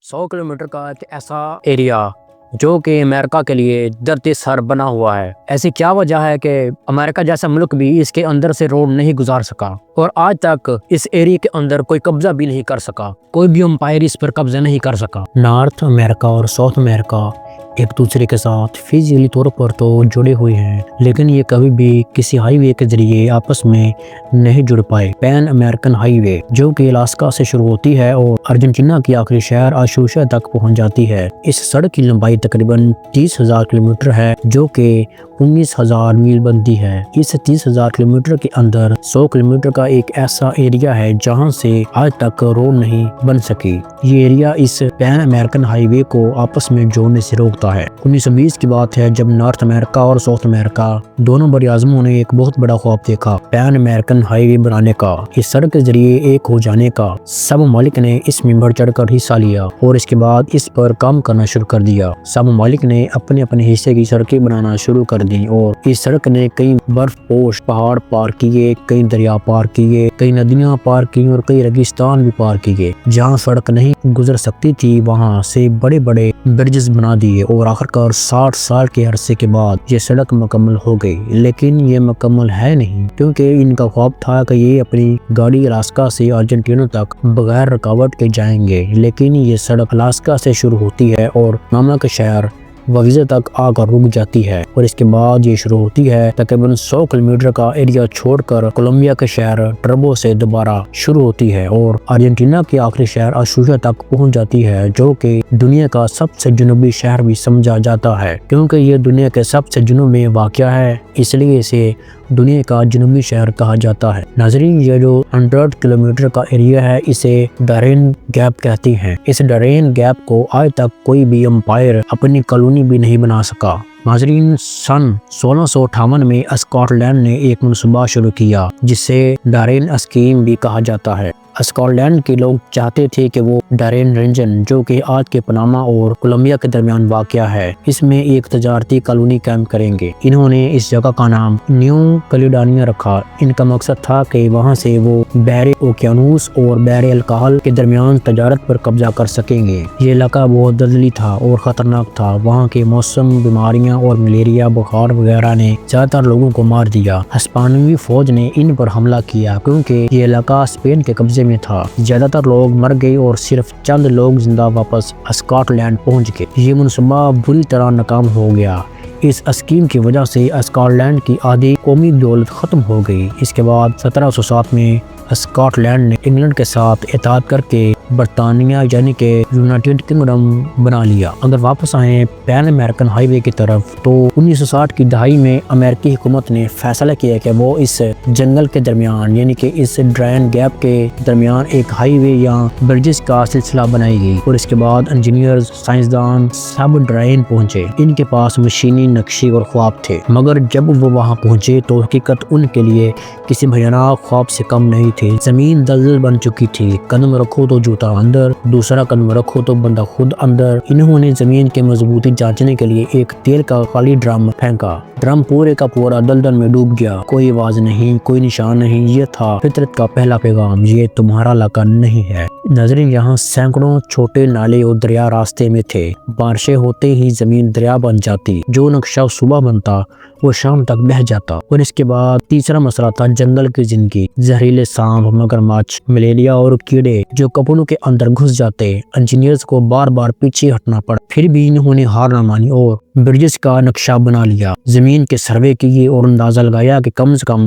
100 kilometre کا ایک ایسا ایریا جو کہ امریکہ کے لیے درد سر بنا ہوا ہے۔ ایسی کیا وجہ ہے کہ امریکہ جیسا ملک بھی اس کے اندر سے روڈ نہیں گزار سکا اور آج تک اس ایریا کے اندر کوئی قبضہ بھی نہیں کر سکا، کوئی بھی امپائر اس پر قبضہ نہیں کر سکا۔ نارتھ امریکہ اور ساؤتھ امریکہ ایک دوسرے کے ساتھ فزیکلی طور پر تو جڑے ہوئے ہیں، لیکن یہ کبھی بھی کسی ہائی وے کے ذریعے آپس میں نہیں جڑ پائے۔ پین امریکن ہائی وے جو کہ الاسکا سے شروع ہوتی ہے اور ارجنٹینا کی آخری شہر اشوشا تک پہنچ جاتی ہے۔ اس سڑک کی لمبائی تقریباً 30,000 کلومیٹر ہے جو کہ 19,000 میل بنتی ہے۔ اس 30,000 کلومیٹر کے اندر 100 کلومیٹر کا ایک ایسا ایریا ہے جہاں سے آج تک روڈ نہیں بن سکی۔ یہ ایریا اس پین امریکن ہائی وے کو آپس میں جوڑنے سے روکتا ہے۔ 1920 کی بات ہے جب نارتھ امریکہ اور ساؤتھ امریکہ دونوں بر اعظموں نے ایک بہت بڑا خواب دیکھا، پین امریکن ہائی وے بنانے کا۔ اس سڑک کے ذریعے ایک ہو جانے کا۔ سب ممالک نے اس میں بڑھ چڑھ کر حصہ لیا اور اس کے بعد اس پر کام کرنا شروع کر دیا۔ سب ممالک نے اپنے اپنے حصے کی سڑکیں بنانا شروع کر دی اور اس سڑک نے کئی برف پوش پہاڑ پار کیے، کئی دریا پار کیے، کئی ندیاں پار کی اور کئی ریگستان بھی پار کیے۔ جہاں سڑک نہیں گزر سکتی تھی وہاں سے بڑے بڑے برجز بنا دیے اور آخرکار 60 سال کے عرصے کے بعد یہ سڑک مکمل ہو گئی۔ لیکن یہ مکمل ہے نہیں کیونکہ ان کا خواب تھا کہ یہ اپنی گاڑی الاسکا سے ارجنٹینا تک بغیر رکاوٹ کے جائیں گے، لیکن یہ سڑک الاسکا سے شروع ہوتی ہے اور ناما کے شہر وویزا تک آ کر رک جاتی ہے اور اس کے بعد یہ شروع ہوتی ہے تقریباً 100 کلومیٹر کا ایریا چھوڑ کر کولمبیا کے شہر ٹربو سے دوبارہ شروع ہوتی ہے اور ارجنٹینا کے آخری شہر اشوشا تک پہنچ جاتی ہے جو کہ دنیا کا سب سے جنوبی شہر بھی سمجھا جاتا ہے کیونکہ یہ دنیا کے سب سے جنوب میں واقع ہے، اس لیے اسے دنیا کا جنوبی شہر کہا جاتا ہے۔ ناظرین، یہ جو 100 کلومیٹر کا ایریا ہے اسے ڈارین گیپ کہتی ہیں۔ اس ڈارین گیپ کو آج تک کوئی بھی امپائر اپنی کالونی بھی نہیں بنا سکا۔ ناظرین، سن 1658 میں اسکاٹ لینڈ نے ایک منصوبہ شروع کیا جسے ڈارین اسکیم بھی کہا جاتا ہے۔ اسکاٹ لینڈ کے لوگ چاہتے تھے کہ وہ ڈارین ریجن جو کہ آج کے پاناما اور کولمبیا کے درمیان واقع ہے اس میں ایک تجارتی کالونی قائم کریں گے۔ انہوں نے اس جگہ کا نام نیو کیلیڈونیا رکھا۔ ان کا مقصد تھا کہ وہاں سے وہ بحر اوقیانوس اور بحر الکاہل کے درمیان تجارت پر قبضہ کر سکیں گے۔ یہ علاقہ بہت دلدلی تھا اور خطرناک تھا۔ وہاں کے موسم، بیماریاں اور ملیریا، بخار وغیرہ نے زیادہ تر لوگوں کو مار دیا۔ ہسپانوی فوج نے ان پر حملہ کیا کیونکہ یہ علاقہ اسپین کے قبضے میں تھا۔ زیادہ تر لوگ مر گئے اور صرف چند لوگ زندہ واپس اسکاٹ لینڈ پہنچ گئے۔ یہ منصوبہ بری طرح ناکام ہو گیا۔ اس اسکیم کی وجہ سے اسکاٹ لینڈ کی آدھی قومی دولت ختم ہو گئی۔ اس کے بعد 1707 میں اسکاٹ لینڈ نے انگلینڈ کے ساتھ اتحاد کر کے برطانیہ یعنی کہ یونائٹڈ کنگڈم بنا لیا۔ اگر واپس آئیں پین امریکن ہائی وے کی طرف تو 1960 کی دہائی میں امریکی حکومت نے فیصلہ کیا کہ وہ اس جنگل کے درمیان یعنی کہ اس ڈارین گیپ کے درمیان ایک ہائی وے یا برجز کا سلسلہ بنائے گی اور اس کے بعد انجینئرز، سائنسدان سب ڈارین پہنچے۔ ان کے پاس مشینی نقشے اور خواب تھے، مگر جب وہ وہاں پہنچے تو حقیقت ان کے لیے کسی بھیانک خواب سے کم نہیں تھی۔ زمین دلدل بن چکی تھی، قدم رکھو تو جوتا اندر، دوسرا قدم رکھو تو بندہ خود اندر۔ انہوں نے زمین کی مضبوطی جانچنے کے لیے ایک تیل کا خالی ڈرم پھینکا۔ ڈرم پورے کا پورا دلدل میں ڈوب گیا۔ کوئی آواز نہیں، کوئی نشان نہیں۔ یہ تھا فطرت کا پہلا پیغام، یہ تمہارا علاقہ نہیں ہے۔ ناظرین، یہاں سینکڑوں چھوٹے نالے اور دریا راستے میں تھے۔ بارشیں ہوتے ہی زمین دریا بن جاتی، جو نقشہ صبح بنتا وہ شام تک بہہ جاتا۔ اور اس کے بعد تیسرا مسئلہ تھا جنگل کی زندگی، زہریلے سانپ، مگرمچھ، ملیریا اور کیڑے جو کپڑوں کے اندر گھس جاتے۔ انجینئرز کو بار بار پیچھے ہٹنا پڑا، پھر بھی انہوں نے ہار نہ مانی اور برجز کا نقشہ بنا لیا۔ زمین کے سروے کیے اور اندازہ لگایا کہ کم سے کم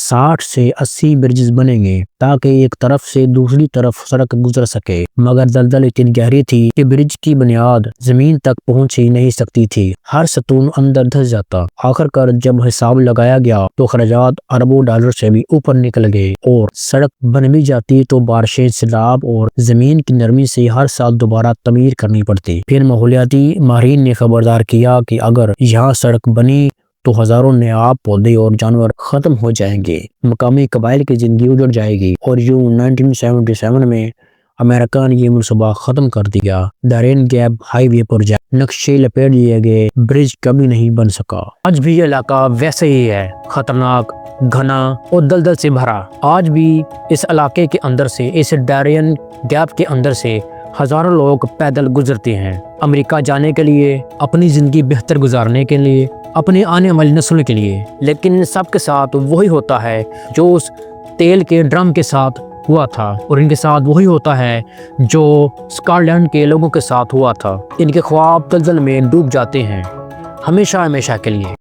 60 سے 80 برجز بنیں گے تاکہ ایک طرف سے دوسری طرف سڑک گزر سکے، مگر دلدل اتنی گہری تھی کہ برج کی بنیاد زمین تک پہنچ ہی نہیں سکتی تھی، ہر ستون اندر دھس جاتا۔ آخرکار جب حساب لگایا گیا تو خراجات اربوں ڈالر سے بھی اوپر نکل گئے اور سڑک بن بھی جاتی تو بارشیں، سیلاب اور زمین کی نرمی سے ہر سال دوبارہ تعمیر کرنی پڑتی۔ پھر ماحولیاتی ماہرین نے خبردار کیا کہ اگر یہاں سڑک بنی تو ہزاروں نایاب پودے اور جانور ختم ہو جائیں گے، مقامی قبائل کی زندگی اجڑ جائے گی۔ اور یوں 1977 میں امریکہ نے یہ منصوبہ ختم کر دیا۔ ڈارین گیپ ہائی وے پروجیکٹ نقشے لپیٹ دیے گئے، برج کبھی نہیں بن سکا۔ آج بھی یہ علاقہ ویسے ہی ہے، خطرناک، گھنا اور دلدل سے بھرا۔ آج بھی اس علاقے کے اندر سے، اس ڈارین گیپ کے اندر سے ہزاروں لوگ پیدل گزرتے ہیں امریکہ جانے کے لیے، اپنی زندگی بہتر گزارنے کے لیے، اپنی آنے والی نسلوں کے لیے، لیکن ان سب کے ساتھ وہی ہوتا ہے جو اس تیل کے ڈرم کے ساتھ ہوا تھا، اور ان کے ساتھ وہی ہوتا ہے جو اسکاٹ لینڈ کے لوگوں کے ساتھ ہوا تھا۔ ان کے خواب دلدل میں ڈوب جاتے ہیں ہمیشہ ہمیشہ کے لیے۔